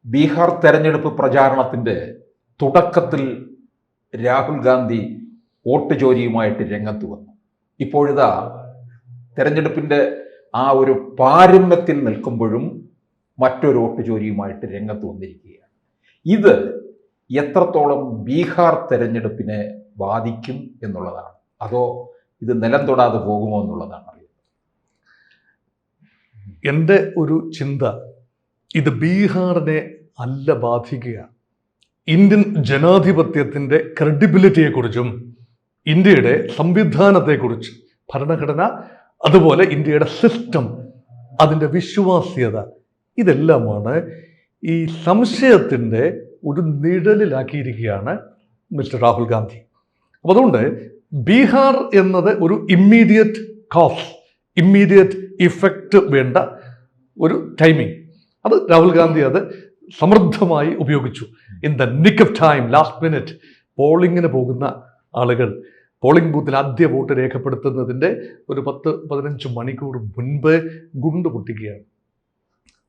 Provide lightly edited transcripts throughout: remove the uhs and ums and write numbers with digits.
ബീഹാർ തെരഞ്ഞെടുപ്പ് പ്രചാരണത്തിൻ്റെ തുടക്കത്തിൽ രാഹുൽ ഗാന്ധി വോട്ട് ചോരിയുമായിട്ട് രംഗത്ത് വന്നു. ഇപ്പോഴിതാ തെരഞ്ഞെടുപ്പിൻ്റെ ആ ഒരു പാരമ്യത്തിൽ നിൽക്കുമ്പോഴും മറ്റൊരു വോട്ട് ചോരിയുമായിട്ട് രംഗത്ത് വന്നിരിക്കുകയാണ്. ഇത് എത്രത്തോളം ബീഹാർ തെരഞ്ഞെടുപ്പിനെ ബാധിക്കും എന്നുള്ളതാണ്, അതോ ഇത് നിലം തൊടാതെ പോകുമോ എന്നുള്ളതാണ് അറിയുന്നത്. എൻ്റെ ഒരു ചിന്ത, ഇത് ബീഹാറിനെ അല്ല ബാധിക്കുക, ഇന്ത്യൻ ജനാധിപത്യത്തിൻ്റെ ക്രെഡിബിലിറ്റിയെക്കുറിച്ചും ഇന്ത്യയുടെ സംവിധാനത്തെക്കുറിച്ച്, ഭരണഘടന, അതുപോലെ ഇന്ത്യയുടെ സിസ്റ്റം, അതിൻ്റെ വിശ്വാസ്യത, ഇതെല്ലാമാണ് ഈ സംശയത്തിൻ്റെ ഒരു നിഴലിലാക്കിയിരിക്കുകയാണ് മിസ്റ്റർ രാഹുൽ ഗാന്ധി. അപ്പോൾ അതുകൊണ്ട് ബീഹാർ എന്നത് ഒരു ഇമ്മീഡിയറ്റ് കോസ്, ഇമ്മീഡിയറ്റ് ഇഫക്റ്റ് വേണ്ട ഒരു ടൈമിംഗ്, അത് രാഹുൽ ഗാന്ധി അത് സമൃദ്ധമായി ഉപയോഗിച്ചു. In the nick of time, last minute, പോളിങ്ങിന് പോകുന്ന ആളുകൾ പോളിംഗ് ബൂത്തിൽ ആദ്യ വോട്ട് രേഖപ്പെടുത്തുന്നതിൻ്റെ ഒരു 10-15 മണിക്കൂർ മുൻപ് ഗുണ്ട് പൊട്ടിക്കുകയാണ്.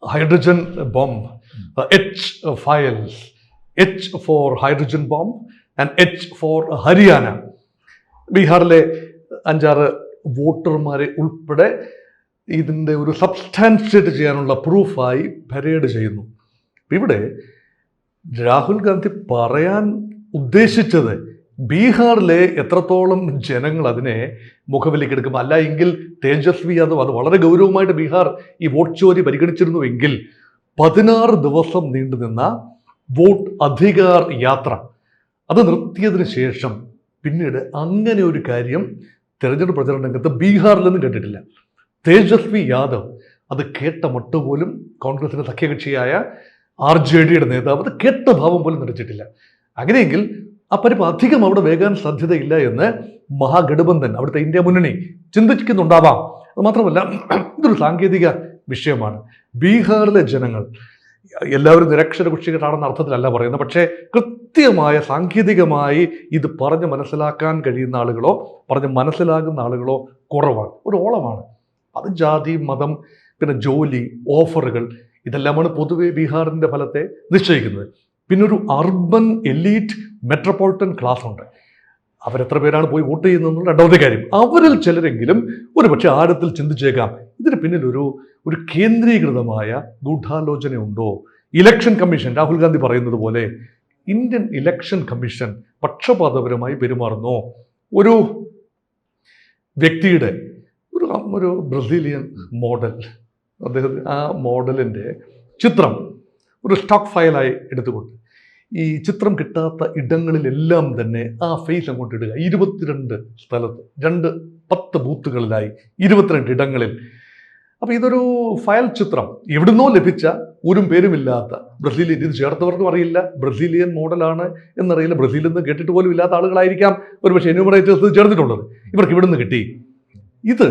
Hydrogen bomb, H for hydrogen bomb and H for Haryana. ബീഹാറിലെ 5-6 വോട്ടർമാരെ ഉൾപ്പെടെ ഇതിൻ്റെ ഒരു സബ്സ്റ്റാൻഷിയേറ്റ് ചെയ്യാനുള്ള പ്രൂഫായി പരേഡ് ചെയ്യുന്നു. ഇവിടെ രാഹുൽ ഗാന്ധി പറയാൻ ഉദ്ദേശിച്ചത് ബീഹാറിലെ എത്രത്തോളം ജനങ്ങൾ അതിനെ മുഖവിലേക്കെടുക്കും. അല്ല എങ്കിൽ തേജസ്വി യാദവ് അത് വളരെ ഗൗരവമായിട്ട് ബീഹാർ ഈ വോട്ട് ചോരി പരിഗണിച്ചിരുന്നുവെങ്കിൽ 16 ദിവസം നീണ്ടുനിന്ന വോട്ട് അധികാർ യാത്ര അത് നിർത്തിയതിന് ശേഷം പിന്നീട് അങ്ങനെ ഒരു കാര്യം തെരഞ്ഞെടുപ്പ് പ്രചരണ രംഗത്ത് ബീഹാറിൽ നിന്നും കേട്ടിട്ടില്ല. തേജസ്വി യാദവ് അത് കേട്ട മട്ടുപോലും കോൺഗ്രസിന്റെ സഖ്യകക്ഷിയായ RJDയുടെ നേതാവ് അത് കേട്ട ഭാവം പോലും നടിച്ചിട്ടില്ല. അങ്ങനെയെങ്കിൽ ആ പരിപ്പ് അധികം അവിടെ വേകാൻ സാധ്യതയില്ല എന്ന് മഹാഗഠബന്ധൻ, അവിടുത്തെ ഇന്ത്യ മുന്നണി ചിന്തിക്കുന്നുണ്ടാവാം. അത് മാത്രമല്ല, ഇതൊരു സാങ്കേതിക വിഷയമാണ്. ബീഹാറിലെ ജനങ്ങൾ എല്ലാവരും നിരക്ഷരകുക്ഷികളാണെന്ന അർത്ഥത്തിലല്ല പറയുന്നത്, പക്ഷേ കൃത്യമായ സാങ്കേതികമായി ഇത് പറഞ്ഞ് മനസ്സിലാക്കാൻ കഴിയുന്ന ആളുകളോ പറഞ്ഞ് മനസ്സിലാകുന്ന ആളുകളോ കുറവാണ്. ഒരു ഓളമാണ്. അത് ജാതി, മതം, പിന്നെ ജോലി, ഓഫറുകൾ, ഇതെല്ലാമാണ് പൊതുവെ ബീഹാറിൻ്റെ ഫലത്തെ നിശ്ചയിക്കുന്നത്. പിന്നെ ഒരു അർബൻ എലീറ്റ് മെട്രോപൊളിറ്റൻ ക്ലാസ് ഉണ്ട്. അവരെത്ര പേരാണ് പോയി വോട്ട് ചെയ്യുന്നതെന്നുള്ള രണ്ടാമത്തെ കാര്യം. അവരിൽ ചിലരെങ്കിലും ഒരു പക്ഷേ ആഴത്തിൽ ചിന്തിച്ചേക്കാം, ഇതിന് പിന്നിൽ ഒരു കേന്ദ്രീകൃതമായ ഗൂഢാലോചനയുണ്ടോ? ഇലക്ഷൻ കമ്മീഷൻ, രാഹുൽ ഗാന്ധി പറയുന്നത് പോലെ ഇന്ത്യൻ ഇലക്ഷൻ കമ്മീഷൻ പക്ഷപാതപരമായി പെരുമാറുന്നു. ഒരു വ്യക്തിയുടെ ഒരു ബ്രസീലിയൻ മോഡൽ, അദ്ദേഹം ആ മോഡലിൻ്റെ ചിത്രം ഒരു സ്റ്റോക്ക് ഫയലായി എടുത്തുകൊണ്ട് ഈ ചിത്രം കിട്ടാത്ത ഇടങ്ങളിലെല്ലാം തന്നെ ആ ഫേസ് അങ്ങോട്ട് ഇടുക. 22 സ്ഥലത്ത് 10 ബൂത്തുകളിലായി 22 ഇടങ്ങളിൽ. അപ്പോൾ ഇതൊരു ഫയൽ ചിത്രം, എവിടുന്നോ ലഭിച്ച ഒരു പേരുമില്ലാത്ത ബ്രസീലിയൻ, ഇത് ചേർത്തവർക്കും അറിയില്ല, ബ്രസീലിയൻ മോഡലാണ് എന്നറിയില്ല, ബ്രസീലിൽ നിന്ന് കേട്ടിട്ട് പോലും ഇല്ലാത്ത ആളുകളായിരിക്കാം ഒരുപക്ഷെ എന്യൂമറേറ്റേഴ്സ് ചേർത്തിട്ടുള്ളത്. ഇവർക്ക് ഇവിടുന്ന് കിട്ടി. ഇത്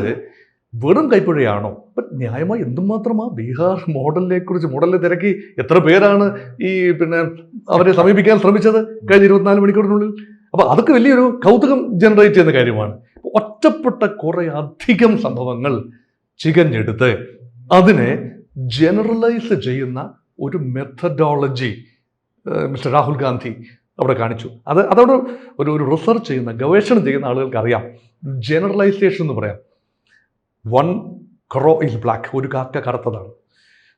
വെറും കൈപ്പുഴയാണോ? ബട്ട് ന്യായമായി എന്തുമാത്രമാണ് ബീഹാർ മോഡലിനെ തിരക്കി എത്ര പേരാണ് അവരെ സമീപിക്കാൻ ശ്രമിച്ചത് കഴിഞ്ഞ 24 മണിക്കൂറിനുള്ളിൽ. അപ്പോൾ അതൊക്കെ വലിയൊരു കൗതുകം ജനറേറ്റ് ചെയ്യുന്ന കാര്യമാണ്. ഒറ്റപ്പെട്ട കുറേ അധികം സംഭവങ്ങൾ ചികഞ്ഞെടുത്ത് അതിനെ ജനറലൈസ് ചെയ്യുന്ന ഒരു മെത്തഡോളജി മിസ്റ്റർ രാഹുൽ ഗാന്ധി അവിടെ കാണിച്ചു. അതോട് ഒരു റിസർച്ച് ചെയ്യുന്ന, ഗവേഷണം ചെയ്യുന്ന ആളുകൾക്ക് അറിയാം. ജനറലൈസേഷൻ എന്ന് പറയാം. 1 crow is black, ഒരു കാക്ക കറുത്തതാണ്,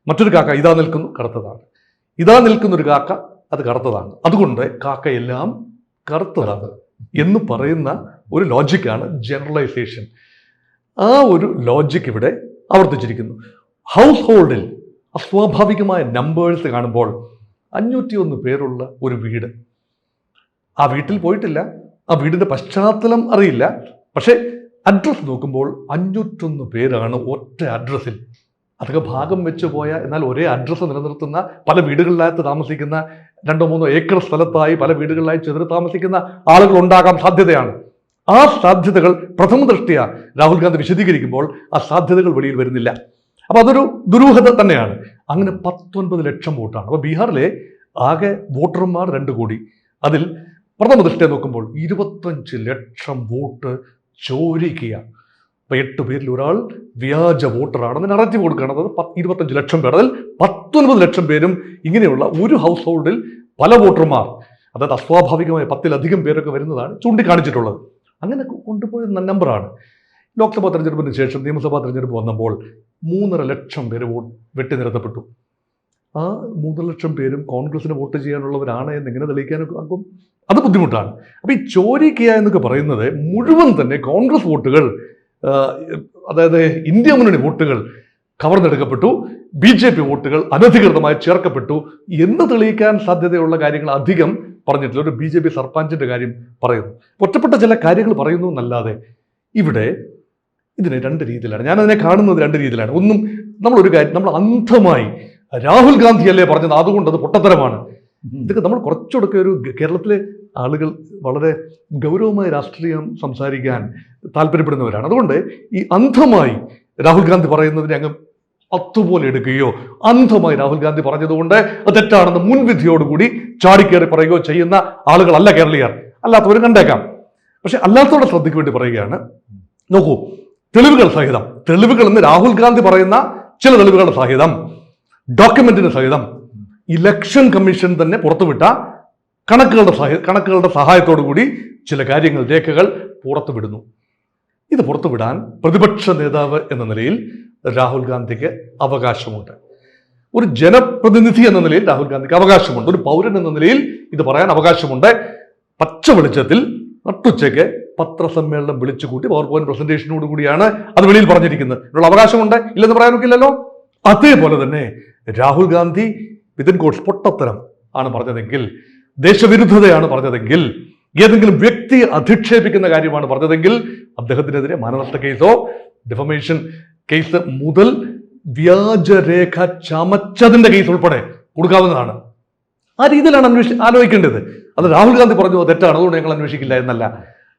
മറ്റൊരു കാക്ക ഇതാ നിൽക്കുന്നു കറുത്തതാണ്, ഇതാ നിൽക്കുന്നൊരു കാക്ക അത് കറുത്തതാണ്, അതുകൊണ്ട് കാക്കയെല്ലാം കറുത്തതാണ് എന്ന് പറയുന്ന ഒരു ലോജിക്കാണ് ജനറലൈസേഷൻ. ആ ഒരു ലോജിക്ക് ഇവിടെ ആവർത്തിച്ചിരിക്കുന്നു. ഹൗസ് ഹോൾഡിൽ അസ്വാഭാവികമായ നമ്പേഴ്സ് കാണുമ്പോൾ 501 പേരുള്ള ഒരു വീട്, ആ വീട്ടിൽ പോയിട്ടില്ല, ആ വീടിൻ്റെ പശ്ചാത്തലം അറിയില്ല, പക്ഷേ അഡ്രസ്സ് നോക്കുമ്പോൾ 501 പേരാണ് ഒറ്റ അഡ്രസ്സിൽ. അതൊക്കെ ഭാഗം വെച്ച് പോയ, എന്നാൽ ഒരേ അഡ്രസ്സ് നിലനിർത്തുന്ന, പല വീടുകളിലായിട്ട് താമസിക്കുന്ന, 2-3 ഏക്കർ സ്ഥലത്തായി പല വീടുകളിലായി ചെറുത് താമസിക്കുന്ന ആളുകൾ ഉണ്ടാകാൻ സാധ്യതയാണ്. ആ സാധ്യതകൾ പ്രഥമ ദൃഷ്ട്യാ രാഹുൽ ഗാന്ധി വിശദീകരിക്കുമ്പോൾ ആ സാധ്യതകൾ വെളിയിൽ വരുന്നില്ല. അപ്പോൾ അതൊരു ദുരൂഹത തന്നെയാണ്. അങ്ങനെ 19 ലക്ഷം വോട്ടാണ്. അപ്പോൾ ബീഹാറിലെ ആകെ വോട്ടർമാർ 2 കോടി. അതിൽ പ്രഥമ ദൃഷ്ട്യാ നോക്കുമ്പോൾ 25 ലക്ഷം വോട്ട് ചോരിക്കുക. അപ്പൊ 8 പേരിൽ ഒരാൾ വ്യാജ വോട്ടറാണെന്ന് നറേറ്റീവ് കൊടുക്കുകയാണ്. അതായത് 25 ലക്ഷം പേർ, അതിൽ 19 ലക്ഷം പേരും ഇങ്ങനെയുള്ള ഒരു ഹൗസ് ഹോൾഡിൽ പല വോട്ടർമാർ, അതായത് അസ്വാഭാവികമായ 10-ലധികം പേരൊക്കെ വരുന്നതാണ് ചൂണ്ടിക്കാണിച്ചിട്ടുള്ളത്. അങ്ങനെ കൊണ്ടുപോയ നമ്പറാണ്. ലോക്സഭാ തെരഞ്ഞെടുപ്പിന് ശേഷം നിയമസഭാ തെരഞ്ഞെടുപ്പ് വന്നപ്പോൾ 3.5 ലക്ഷം പേര് വെട്ടി നിരത്തപ്പെട്ടു. ആ 3 ലക്ഷം പേരും കോൺഗ്രസിന് വോട്ട് ചെയ്യാനുള്ളവരാണ് എന്ന് എങ്ങനെ തെളിയിക്കാനൊക്കെ ആകും? അത് ബുദ്ധിമുട്ടാണ്. അപ്പൊ ഈ ചോരി കിയ എന്നൊക്കെ പറയുന്നത് മുഴുവൻ തന്നെ കോൺഗ്രസ് വോട്ടുകൾ, അതായത് ഇന്ത്യ മുന്നണി വോട്ടുകൾ കവർന്നെടുക്കപ്പെട്ടു, BJP വോട്ടുകൾ അനധികൃതമായി ചേർക്കപ്പെട്ടു എന്ന് തെളിയിക്കാൻ സാധ്യതയുള്ള കാര്യങ്ങൾ അധികം പറഞ്ഞിട്ടില്ല. ഒരു BJP സർപഞ്ചിന്റെ കാര്യം പറയുന്നു, ഒറ്റപ്പെട്ട ചില കാര്യങ്ങൾ പറയുന്നു എന്നല്ലാതെ ഇവിടെ ഇതിനെ 2 രീതിയിലാണ് ഞാനതിനെ കാണുന്നത്. 2 രീതിയിലാണ്. ഒന്നും നമ്മളൊരു കാര്യം നമ്മൾ അന്ധമായി രാഹുൽ ഗാന്ധിയല്ലേ പറഞ്ഞത് അതുകൊണ്ട് അത് പൊട്ടത്തരമാണ്. ഇതൊക്കെ നമ്മൾ കുറച്ചുകൂടെ ഒരു കേരളത്തിലെ ആളുകൾ വളരെ ഗൗരവമായ രാഷ്ട്രീയം സംസാരിക്കാൻ താല്പര്യപ്പെടുന്നവരാണ്. അതുകൊണ്ട് ഈ അന്ധമായി രാഹുൽ ഗാന്ധി പറയുന്നതിനെ അങ്ങ് അതുപോലെ എടുക്കുകയോ അന്ധമായി രാഹുൽ ഗാന്ധി പറഞ്ഞതുകൊണ്ട് അത് തെറ്റാണെന്ന് മുൻവിധിയോടുകൂടി ചാടിക്കേറി പറയുകയോ ചെയ്യുന്ന ആളുകളല്ല കേരളീയർ. അല്ലാത്തവരും കണ്ടേക്കാം. പക്ഷെ അല്ലാത്തവരുടെ ശ്രദ്ധയ്ക്ക് വേണ്ടി പറയുകയാണ്. നോക്കൂ, തെളിവുകൾ സഹിതം, തെളിവുകൾ എന്ന് രാഹുൽ ഗാന്ധി പറയുന്ന ചില തെളിവുകളുടെ സഹിതം, ഡോക്യുമെന്റിന് സഹിതം ഇലക്ഷൻ കമ്മീഷൻ തന്നെ പുറത്തുവിട്ട കണക്കുകളുടെ സഹായത്തോടു കൂടി ചില കാര്യങ്ങൾ, രേഖകൾ പുറത്തുവിടുന്നു. ഇത് പുറത്തുവിടാൻ പ്രതിപക്ഷ നേതാവ് എന്ന നിലയിൽ രാഹുൽ ഗാന്ധിക്ക് അവകാശമുണ്ട്. ഒരു ജനപ്രതിനിധി എന്ന നിലയിൽ രാഹുൽ ഗാന്ധിക്ക് അവകാശമുണ്ട്. ഒരു പൗരൻ എന്ന നിലയിൽ ഇത് പറയാൻ അവകാശമുണ്ട്. പച്ച വെളിച്ചത്തിൽ നട്ടുച്ചയ്ക്ക് പത്രസമ്മേളനം വിളിച്ചുകൂട്ടി പവർ പോയിന്റ് പ്രസന്റേഷനോട് കൂടിയാണ് അത് വെളിയിൽ പറഞ്ഞിരിക്കുന്നത്. ഇതിനുള്ള അവകാശമുണ്ട്, ഇല്ലെന്ന് പറയാനൊക്കെ ഇല്ലല്ലോ. അതേപോലെ തന്നെ രാഹുൽ ഗാന്ധി വിത്തിൻ കോട്സ് പൊട്ടത്തരം ആണ് പറഞ്ഞതെങ്കിൽ, ദേശവിരുദ്ധതയാണ് പറഞ്ഞതെങ്കിൽ, ഏതെങ്കിലും വ്യക്തിയെ അധിക്ഷേപിക്കുന്ന കാര്യമാണ് പറഞ്ഞതെങ്കിൽ അദ്ദേഹത്തിനെതിരെ മാനനഷ്ട കേസോ ഡിഫമേഷൻ കേസ് മുതൽ വ്യാജരേഖ ചമച്ചതിന്റെ കേസ് ഉൾപ്പെടെ കൊടുക്കാവുന്നതാണ്. ആ രീതിയിലാണ് ആലോചിക്കേണ്ടത്. അത് രാഹുൽ ഗാന്ധി പറഞ്ഞു തെറ്റാണ് അതുകൊണ്ട് ഞങ്ങൾ അന്വേഷിക്കില്ല എന്നല്ല,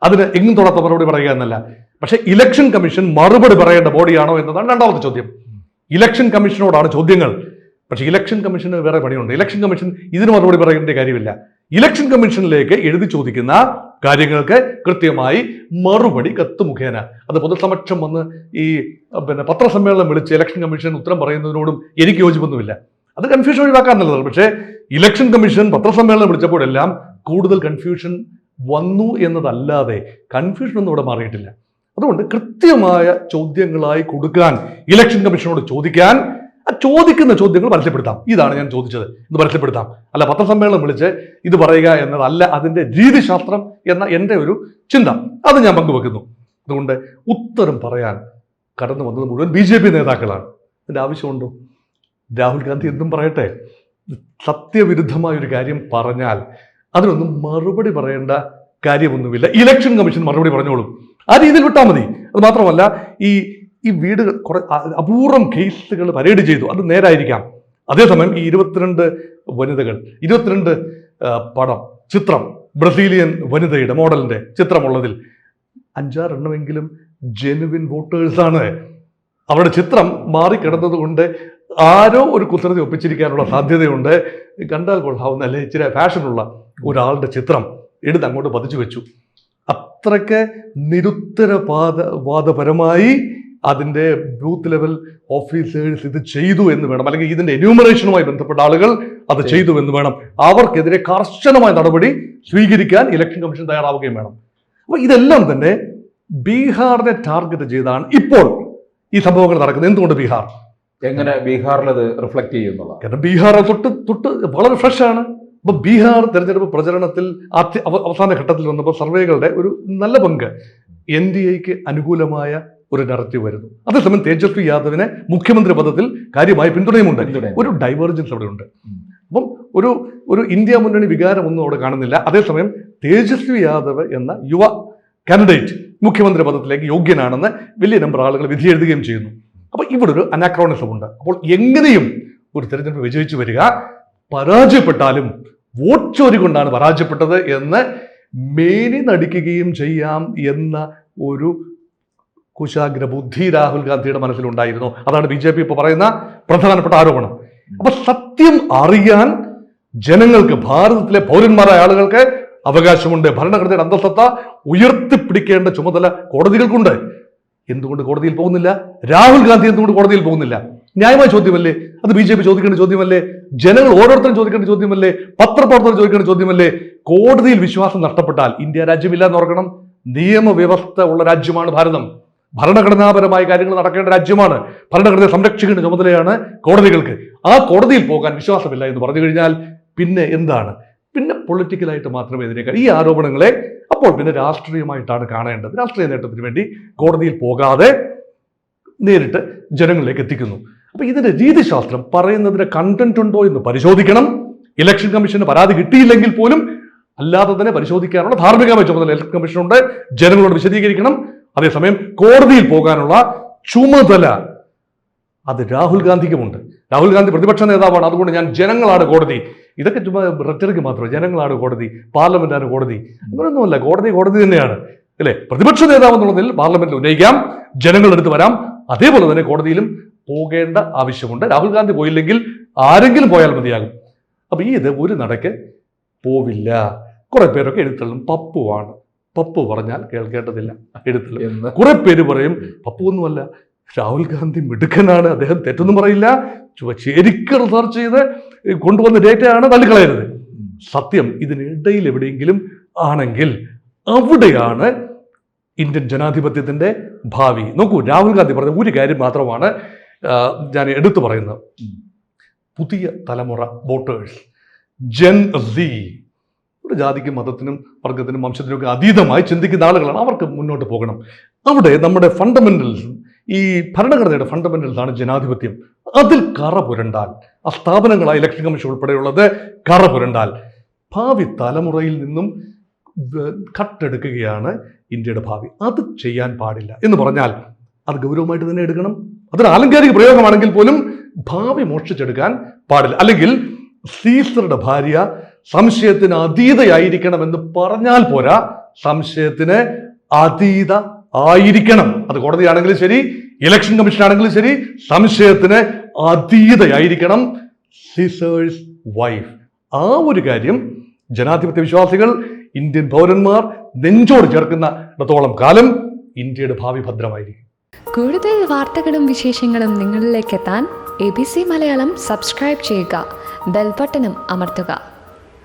അതിന് എങ്ങും തൊടാത്ത മറുപടി പറയുക എന്നല്ല. പക്ഷെ ഇലക്ഷൻ കമ്മീഷൻ മറുപടി പറയേണ്ട ബോഡിയാണോ എന്നതാണ് രണ്ടാമത്തെ ചോദ്യം. ഇലക്ഷൻ കമ്മീഷനോടാണ് ചോദ്യങ്ങൾ. പക്ഷെ ഇലക്ഷൻ കമ്മീഷന് വേറെ പണിയുണ്ട്. ഇലക്ഷൻ കമ്മീഷൻ ഇതിന് മറുപടി പറയേണ്ട കാര്യമില്ല. ഇലക്ഷൻ കമ്മീഷനിലേക്ക് എഴുതി ചോദിക്കുന്ന കാര്യങ്ങൾക്ക് കൃത്യമായി മറുപടി കത്ത് മുഖേന, അത് പൊതുസമക്ഷം വന്ന് ഈ പത്രസമ്മേളനം വിളിച്ച് ഇലക്ഷൻ കമ്മീഷൻ ഉത്തരം പറയുന്നതിനോടും എനിക്ക് യോജിപ്പൊന്നുമില്ല. അത് കൺഫ്യൂഷൻ ഒഴിവാക്കാൻ നല്ലതാണ്. പക്ഷേ ഇലക്ഷൻ കമ്മീഷൻ പത്രസമ്മേളനം വിളിച്ചപ്പോഴെല്ലാം കൂടുതൽ കൺഫ്യൂഷൻ വന്നു എന്നതല്ലാതെ കൺഫ്യൂഷൻ ഒന്നും ഇവിടെ മാറിയിട്ടില്ല. അതുകൊണ്ട് കൃത്യമായ ചോദ്യങ്ങളായി കൊടുക്കാൻ ഇലക്ഷൻ കമ്മീഷനോട് ചോദിക്കാൻ, ആ ചോദിക്കുന്ന ചോദ്യങ്ങൾ പരസ്യപ്പെടുത്താം. ഇതാണ് ഞാൻ ചോദിച്ചത്, ഇത് പരസ്യപ്പെടുത്താം. അല്ല പത്രസമ്മേളനം വിളിച്ച് ഇത് പറയുക എന്നതല്ല അതിന്റെ രീതിശാസ്ത്രം എന്ന എൻ്റെ ഒരു ചിന്ത, അത് ഞാൻ പങ്കുവെക്കുന്നു. അതുകൊണ്ട് ഉത്തരം പറയാൻ കടന്നു വന്നത് മുഴുവൻ BJP നേതാക്കളാണ്. ഇതിന്റെ ആവശ്യമുണ്ടോ? രാഹുൽ ഗാന്ധി എന്തും പറയട്ടെ, സത്യവിരുദ്ധമായ ഒരു കാര്യം പറഞ്ഞാൽ അതിനൊന്നും മറുപടി പറയേണ്ട കാര്യമൊന്നുമില്ല. ഇലക്ഷൻ കമ്മീഷൻ മറുപടി പറഞ്ഞോളും. ആ രീതിയിൽ വിട്ടാൽ മതി. അത് മാത്രമല്ല, ഈ വീടുകൾ കുറെ അപൂർവം കേസുകൾ പരേഡ് ചെയ്തു, അത് നേരായിരിക്കാം. അതേസമയം ഈ 22 വനിതകൾ, 22 ചിത്രം ബ്രസീലിയൻ വനിതയുടെ മോഡലിന്റെ ചിത്രമുള്ളതിൽ 5-6 എണ്ണമെങ്കിലും ജെനുവിൻ വോട്ടേഴ്സാണ്. അവരുടെ ചിത്രം മാറിക്കിടന്നത് കൊണ്ട് ആരോ ഒരു കുസൃതി ഒപ്പിച്ചിരിക്കാനുള്ള സാധ്യതയുണ്ട്. കണ്ടാൽ കൊള്ളാവുന്ന അല്ലെ ഇച്ചിരി ഫാഷനുള്ള ഒരാളുടെ ചിത്രം എടുത്ത് അങ്ങോട്ട് പതിച്ചു വെച്ചു. അത്രയ്ക്ക് നിരുത്തരവാദപരമായി അതിൻ്റെ ബൂത്ത് ലെവൽ ഓഫീസേഴ്സ് ഇത് ചെയ്തു എന്ന് വേണം, അല്ലെങ്കിൽ ഇതിന്റെ എന്യൂമറേഷനുമായി ബന്ധപ്പെട്ട ആളുകൾ അത് ചെയ്തു എന്ന് വേണം. അവർക്കെതിരെ കർശനമായ നടപടി സ്വീകരിക്കാൻ ഇലക്ഷൻ കമ്മീഷൻ തയ്യാറാവുകയും വേണം. അപ്പൊ ഇതെല്ലാം തന്നെ ബീഹാറിനെ ടാർഗറ്റ് ചെയ്താണ് ഇപ്പോൾ ഈ സംഭവങ്ങൾ നടക്കുന്നത്. എന്തുകൊണ്ട് ബീഹാർ? എങ്ങനെ ബീഹാറിൽ അത് റിഫ്ലക്ട് ചെയ്യുന്നതാണ്? കാരണം ബീഹാർ തൊട്ട് വളരെ ഫ്രഷ് ആണ്. അപ്പൊ ബീഹാർ തെരഞ്ഞെടുപ്പ് പ്രചരണത്തിൽ അവസാന ഘട്ടത്തിൽ വന്നപ്പോൾ സർവേകളുടെ ഒരു നല്ല പങ്ക് NDAക്ക് അനുകൂലമായ ഒരു നറേറ്റീവ് വരുന്നു. അതേസമയം തേജസ്വി യാദവിനെ മുഖ്യമന്ത്രി പദത്തിൽ കാര്യമായ പിന്തുണയുമുണ്ട്. ഒരു ഡൈവേർജൻസ് അവിടെ ഉണ്ട്. അപ്പം ഒരു ഇന്ത്യ മുന്നണി വികാരം ഒന്നും അവിടെ കാണുന്നില്ല. അതേസമയം തേജസ്വി യാദവ് എന്ന യുവ കാൻഡിഡേറ്റ് മുഖ്യമന്ത്രി പദത്തിലേക്ക് യോഗ്യനാണെന്ന് വലിയ നമ്പർ ആളുകൾ വിധി എഴുതുകയും ചെയ്യുന്നു. അപ്പൊ ഇവിടെ ഒരു അനാക്രോണിസം ഉണ്ട്. അപ്പോൾ എങ്ങനെയും ഒരു തെരഞ്ഞെടുപ്പ് വിജയിച്ചു വരിക, പരാജയപ്പെട്ടാലും വോട്ട് ചോരി കൊണ്ടാണ് പരാജയപ്പെട്ടത് എന്ന് മേനി നടിക്കുകയും ചെയ്യാം എന്ന ഒരു കുശാഗ്ര ബുദ്ധി രാഹുൽ ഗാന്ധിയുടെ മനസ്സിലുണ്ടായിരുന്നു. അതാണ് BJP ഇപ്പോൾ പറയുന്ന പ്രധാനപ്പെട്ട ആരോപണം. അപ്പൊ സത്യം അറിയാൻ ജനങ്ങൾക്ക്, ഭാരതത്തിലെ പൗരന്മാരായ ആളുകൾക്ക് അവകാശമുണ്ട്. ഭരണഘടനയുടെ അന്തസത്ത ഉയർത്തിപ്പിടിക്കേണ്ട ചുമതല കോടതികൾക്കുണ്ട്. എന്തുകൊണ്ട് കോടതിയിൽ പോകുന്നില്ല? രാഹുൽ ഗാന്ധി എന്തുകൊണ്ട് കോടതിയിൽ പോകുന്നില്ല? ന്യായമായ ചോദ്യമല്ലേ? അത് BJP ചോദിക്കേണ്ട ചോദ്യമല്ലേ? ജനങ്ങൾ ഓരോരുത്തരും ചോദിക്കേണ്ട ചോദ്യമല്ലേ? പത്രപ്രവർത്തകർ ചോദിക്കേണ്ട ചോദ്യമല്ലേ? കോടതിയിൽ വിശ്വാസം നഷ്ടപ്പെട്ടാൽ ഇന്ത്യ രാജ്യമില്ല എന്ന് ഓർക്കണം. നിയമവ്യവസ്ഥ ഉള്ള രാജ്യമാണ് ഭാരതം. ഭരണഘടനാപരമായ കാര്യങ്ങൾ നടക്കേണ്ട രാജ്യമാണ്. ഭരണഘടനയെ സംരക്ഷിക്കേണ്ട ചുമതലയാണ് കോടതികൾക്ക്. ആ കോടതിയിൽ പോകാൻ വിശ്വാസമില്ല എന്ന് പറഞ്ഞു കഴിഞ്ഞാൽ പിന്നെ എന്താണ്? പിന്നെ പൊളിറ്റിക്കലായിട്ട് മാത്രമേ ഇതിനേക്കാൾ ഈ ആരോപണങ്ങളെ അപ്പോൾ പിന്നെ രാഷ്ട്രീയമായിട്ടാണ് കാണേണ്ടത്. രാഷ്ട്രീയ നേട്ടത്തിന് വേണ്ടി കോടതിയിൽ പോകാതെ നേരിട്ട് ജനങ്ങളിലേക്ക് എത്തിക്കുന്നു. അപ്പൊ ഇതിന്റെ രീതിശാസ്ത്രം പറയുന്നതിന് കണ്ടന്റ് ഉണ്ടോ എന്ന് പരിശോധിക്കണം. ഇലക്ഷൻ കമ്മീഷന് പരാതി കിട്ടിയില്ലെങ്കിൽ പോലും അല്ലാതെ തന്നെ പരിശോധിക്കാനുള്ള ധാർമ്മികമായ ചുമതല ഇലക്ഷൻ കമ്മീഷനുണ്ട്. ജനങ്ങളോട് വിശദീകരിക്കണം. അതേസമയം കോടതിയിൽ പോകാനുള്ള ചുമതല അത് രാഹുൽ ഗാന്ധിക്കുമുണ്ട്. രാഹുൽ ഗാന്ധി പ്രതിപക്ഷ നേതാവാണ്. അതുകൊണ്ട് ഞാൻ ജനങ്ങളാണ് കോടതി. ഇതൊക്കെ ചുമ്മാ റെറ്ററിക്ക് മാത്രമേ. ജനങ്ങളാണ് കോടതി, പാർലമെന്റാണ് കോടതി. അങ്ങനെയൊന്നുമല്ല. കോടതി കോടതി തന്നെയാണ്, അല്ലേ? പ്രതിപക്ഷ നേതാവ് എന്നുള്ളതിൽ പാർലമെന്റിൽ ഉന്നയിക്കാം, ജനങ്ങളുടെ അടുത്ത് വരാം. അതേപോലെ തന്നെ കോടതിയിലും പോകേണ്ട ആവശ്യമുണ്ട്. രാഹുൽ ഗാന്ധി പോയില്ലെങ്കിൽ ആരെങ്കിലും പോയാൽ മതിയാകും. അപ്പൊ ഇത് ഒരു നടക്ക് പോവില്ല. കുറെ പേരൊക്കെ എഴുത്തള്ളും. പപ്പുവാണ്, പപ്പു പറഞ്ഞാൽ കേൾക്കേണ്ടതില്ല, എഴുത്തള്ളും. കുറെ പേര് പറയും പപ്പു ഒന്നുമല്ല, രാഹുൽ ഗാന്ധി മിടുക്കനാണ്, അദ്ദേഹം തെറ്റൊന്നും പറയില്ല, ശരിക്കും റിസർച്ച് ചെയ്ത് കൊണ്ടുവന്ന ഡേറ്റയാണ്, തള്ളിക്കളയരുത്. സത്യം ഇതിനിടയിൽ എവിടെയെങ്കിലും ആണെങ്കിൽ അവിടെയാണ് ഇന്ത്യൻ ജനാധിപത്യത്തിന്റെ ഭാവി. നോക്കൂ, രാഹുൽ ഗാന്ധി പറഞ്ഞ ഒരു കാര്യം മാത്രമാണ് ഞാൻ എടുത്തു പറയുന്നത്. പുതിയ തലമുറ വോട്ടേഴ്സ്, ജെൻ സി, ഒരു ജാതിക്കും മതത്തിനും വർഗത്തിനും വംശത്തിനും ഒക്കെ അതീതമായി ചിന്തിക്കുന്ന ആളുകളാണ്. അവർക്ക് മുന്നോട്ട് പോകണം. അവിടെ നമ്മുടെ ഫണ്ടമെന്റൽസ്, ഈ ഭരണഘടനയുടെ ഫണ്ടമെന്റൽസ് ആണ് ജനാധിപത്യം. അതിൽ കറ പുരണ്ടാൽ, ആ സ്ഥാപനങ്ങളായ ഇലക്ഷൻ കമ്മീഷൻ ഉൾപ്പെടെയുള്ളത് കറ പുരണ്ടാൽ ഭാവി തലമുറയിൽ നിന്നും കട്ടെടുക്കുകയാണ് ഇന്ത്യയുടെ ഭാവി. അത് ചെയ്യാൻ പാടില്ല എന്ന് പറഞ്ഞാൽ അത് ഗൗരവമായിട്ട് തന്നെ എടുക്കണം. അതൊരു ആലങ്കാരിക പ്രയോഗമാണെങ്കിൽ പോലും ഭാവി മോഷ്ടിച്ചെടുക്കാൻ പാടില്ല. അല്ലെങ്കിൽ സീസറുടെ ഭാര്യ സംശയത്തിന് അതീതയായിരിക്കണമെന്ന് പറഞ്ഞാൽ പോരാ, സംശയത്തിന് അതീത ആയിരിക്കണം. അത് കോടതിയാണെങ്കിലും ശരി, ഇലക്ഷൻ കമ്മീഷൻ ആണെങ്കിലും ശരി, സംശയത്തിന് അതീതയായിരിക്കണം സീസേഴ്സ് വൈഫ്. ആ ഒരു കാര്യം ജനാധിപത്യ വിശ്വാസികൾ, ഇന്ത്യൻ പൗരന്മാർ നെഞ്ചോട് ചേർക്കുന്നിടത്തോളം കാലം ഇന്ത്യയുടെ ഭാവി ഭദ്രമായിരിക്കും. കൂടുതൽ വാർത്തകളും വിശേഷങ്ങളും നിങ്ങളിലേക്ക് എത്താൻ ABC മലയാളം സബ്സ്ക്രൈബ് ചെയ്യുക, ബെൽ ബട്ടണും അമർത്തുക.